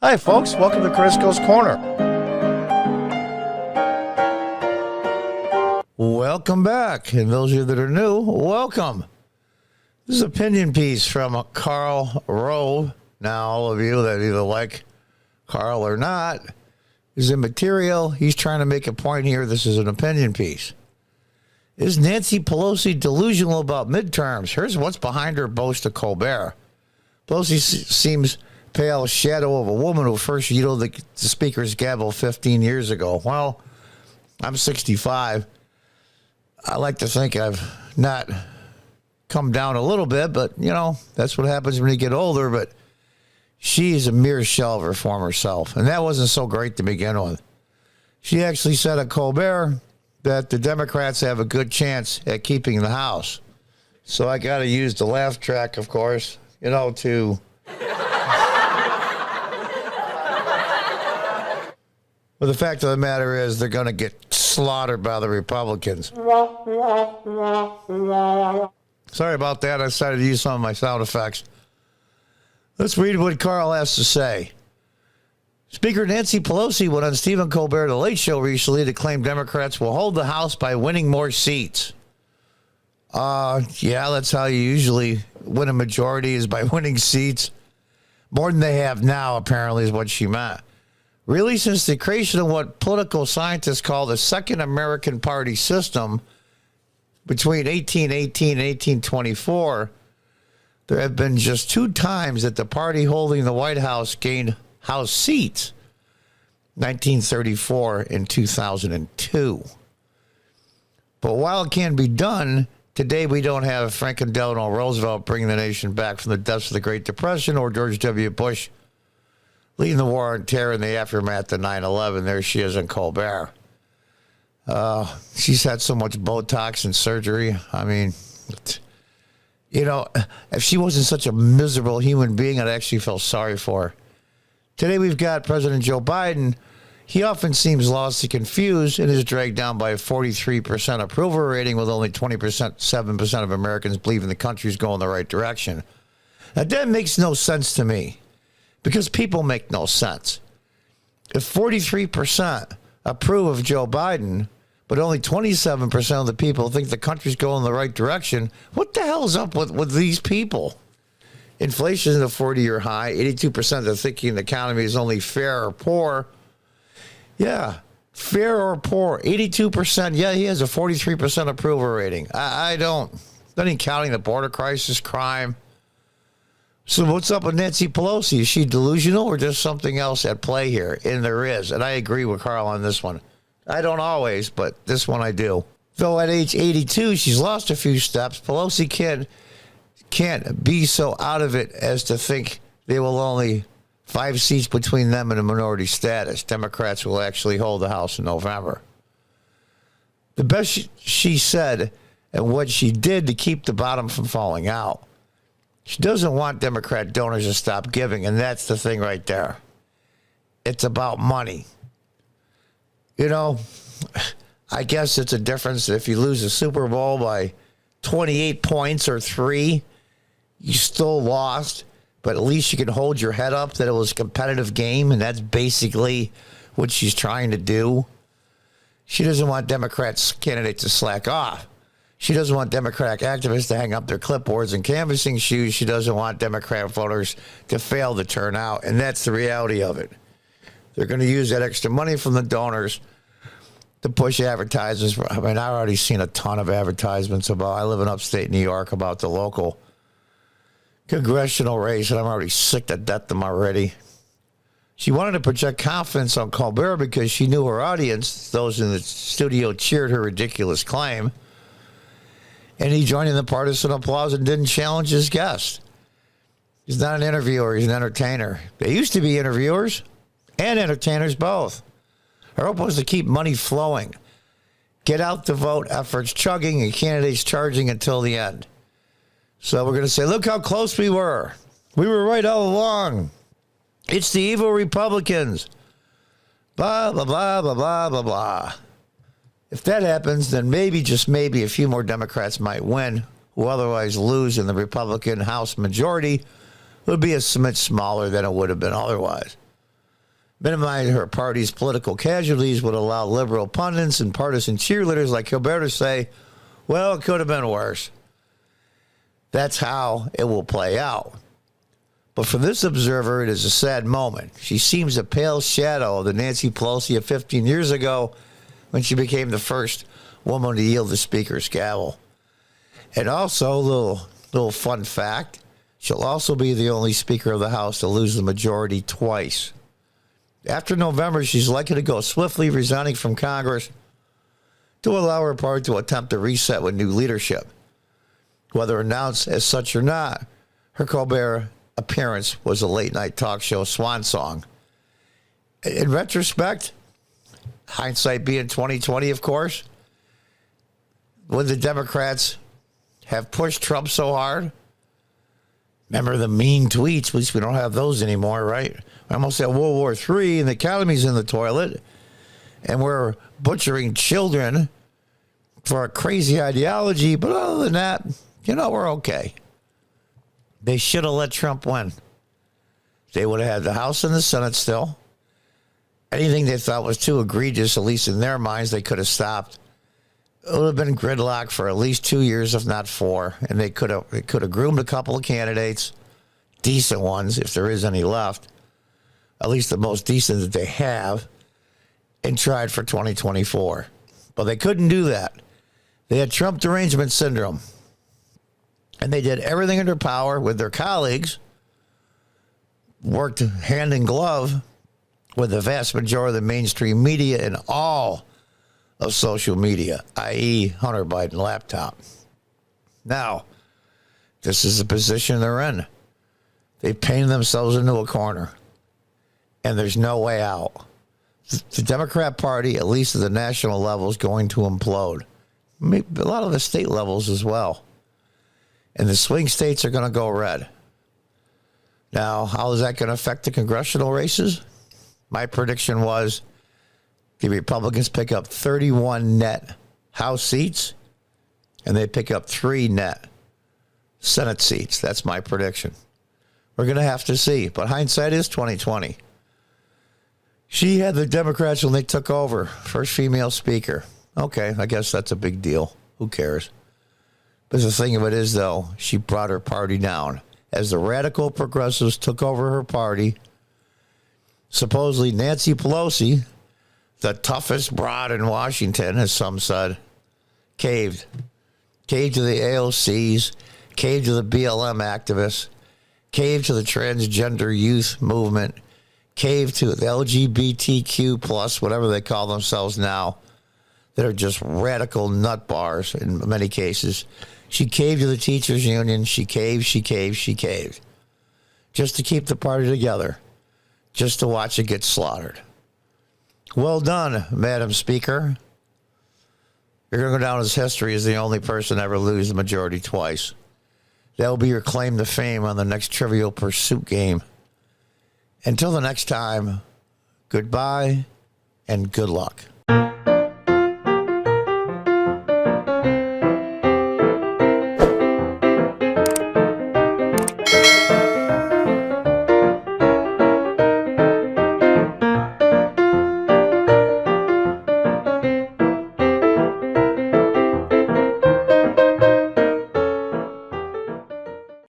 Hi, folks. Welcome to Crisco's Corner. Welcome back. And those of you that are new, welcome. This is an opinion piece from Karl Rove. Now, all of you that either like Karl or not is immaterial. He's trying to make a point here. This is an opinion piece. Is Nancy Pelosi delusional about midterms? Here's what's behind her boast to Colbert. Pelosi seems pale shadow of a woman who first vetoed the speaker's gavel 15 years ago. Well, I'm 65. I like to think I've not come down a little bit, but, you know, that's what happens when you get older. But she is a mere shell of her former self, and that wasn't so great to begin with. She actually said at Colbert that the Democrats have a good chance at keeping the House. So I got to use the laugh track, of course, you know, to... But the fact of the matter is they're going to get slaughtered by the Republicans. Sorry about that. I decided to use some of my sound effects. Let's read what Karl has to say. Speaker Nancy Pelosi went on Stephen Colbert The Late Show recently to claim Democrats will hold the House by winning more seats. Yeah, that's how you usually win a majority, is by winning seats. More than they have now, apparently, is what she meant. Really, since the creation of what political scientists call the Second American Party system between 1818 and 1824, there have been just 2 times that the party holding the White House gained House seats, 1934 and 2002. But while it can be done, today we don't have Franklin Delano Roosevelt bringing the nation back from the depths of the Great Depression, or George W. Bush leading the war on terror in the aftermath of 9/11. There she is in Colbert. She's had so much Botox and surgery. I mean, you know, if she wasn't such a miserable human being, I'd actually feel sorry for her. Today we've got President Joe Biden. He often seems lost and confused and is dragged down by a 43% approval rating, with only 7% of Americans believing the country's going the right direction. Now, that makes no sense to me, because people make no sense. If 43% approve of Joe Biden, but only 27% of the people think the country's going the right direction, what the hell's up with these people? Inflation is a 40-year high. 82% are thinking the economy is only fair or poor. Yeah, fair or poor. 82%. Yeah, he has a 43% approval rating. I don't. Not even counting the border crisis, crime. So what's up with Nancy Pelosi? Is she delusional or just something else at play here? And there is. And I agree with Karl on this one. I don't always, but this one I do. Though at age 82, she's lost a few steps, Pelosi can't be so out of it as to think there will only 5 seats between them and a minority status. Democrats will actually hold the House in November. The best she said and what she did to keep the bottom from falling out. She doesn't want Democrat donors to stop giving, and that's the thing right there. It's about money. You know, I guess it's a difference if you lose a Super Bowl by 28 points or 3, you still lost, but at least you can hold your head up that it was a competitive game, and that's basically what she's trying to do. She doesn't want Democrats candidates to slack off. She doesn't want Democratic activists to hang up their clipboards and canvassing shoes. She doesn't want Democrat voters to fail to turn out, and that's the reality of it. They're going to use that extra money from the donors to push advertisements. I mean, I've already seen a ton of advertisements about, I live in upstate New York, about the local congressional race, and I'm already sick to death of them already. She wanted to project confidence on Colbert because she knew her audience, those in the studio, cheered her ridiculous claim. And he joined in the partisan applause and didn't challenge his guest. He's not an interviewer, he's an entertainer. They used to be interviewers and entertainers both. Her hope was to keep money flowing, get out the vote efforts chugging, and candidates charging until the end. So we're going to say, look how close we were. We were right all along. It's the evil Republicans. Blah, blah, blah, blah, blah, blah, blah. If that happens, then maybe, just maybe, a few more Democrats might win, who otherwise lose, in the Republican House majority would be a smidge smaller than it would have been otherwise. Minimizing her party's political casualties would allow liberal pundits and partisan cheerleaders like Gilbert to say, well, it could have been worse. That's how it will play out. But for this observer, it is a sad moment. She seems a pale shadow of the Nancy Pelosi of 15 years ago when she became the first woman to yield the speaker's gavel. And also, a little fun fact, she'll also be the only Speaker of the House to lose the majority twice. After November, she's likely to go swiftly, resigning from Congress to allow her party to attempt a reset with new leadership. Whether announced as such or not, her Colbert appearance was a late-night talk show swan song. In retrospect, hindsight being 2020, of course, when the Democrats have pushed Trump so hard, remember the mean tweets? At least we don't have those anymore, right? We almost had World War III and the economy's in the toilet, and we're butchering children for a crazy ideology. But other than that, we're okay. They should have let Trump win. They would have had the House and the Senate still. Anything they thought was too egregious, at least in their minds, they could have stopped. It would have been gridlock for at least 2 years, if not 4. And they could have groomed a couple of candidates, decent ones, if there is any left, at least the most decent that they have, and tried for 2024. But they couldn't do that. They had Trump derangement syndrome. And they did everything in their power with their colleagues, worked hand in glove with the vast majority of the mainstream media and all of social media, i.e. Hunter Biden laptop. Now, this is the position they're in. They painted themselves into a corner, and there's no way out. The Democrat Party, at least at the national level, is going to implode. Maybe a lot of the state levels as well. And the swing states are going to go red. Now, how is that going to affect the congressional races? My prediction was the Republicans pick up 31 net House seats, and they pick up 3 net Senate seats. That's my prediction. We're going to have to see. But hindsight is 2020. She had the Democrats when they took over. First female speaker. Okay, I guess that's a big deal. Who cares? But the thing of it is, though, she brought her party down. As the radical progressives took over her party, supposedly Nancy Pelosi, the toughest broad in Washington, as some said, caved. Caved to the AOCs, caved to the BLM activists, caved to the transgender youth movement, caved to the LGBTQ plus, whatever they call themselves now, that are just radical nut bars in many cases. She caved to the teachers union. She caved. Just to keep the party together. Just to watch it get slaughtered. Well done, Madam Speaker. You're going to go down as history as the only person to ever lose the majority twice. That will be your claim to fame on the next Trivial Pursuit game. Until the next time, goodbye and good luck.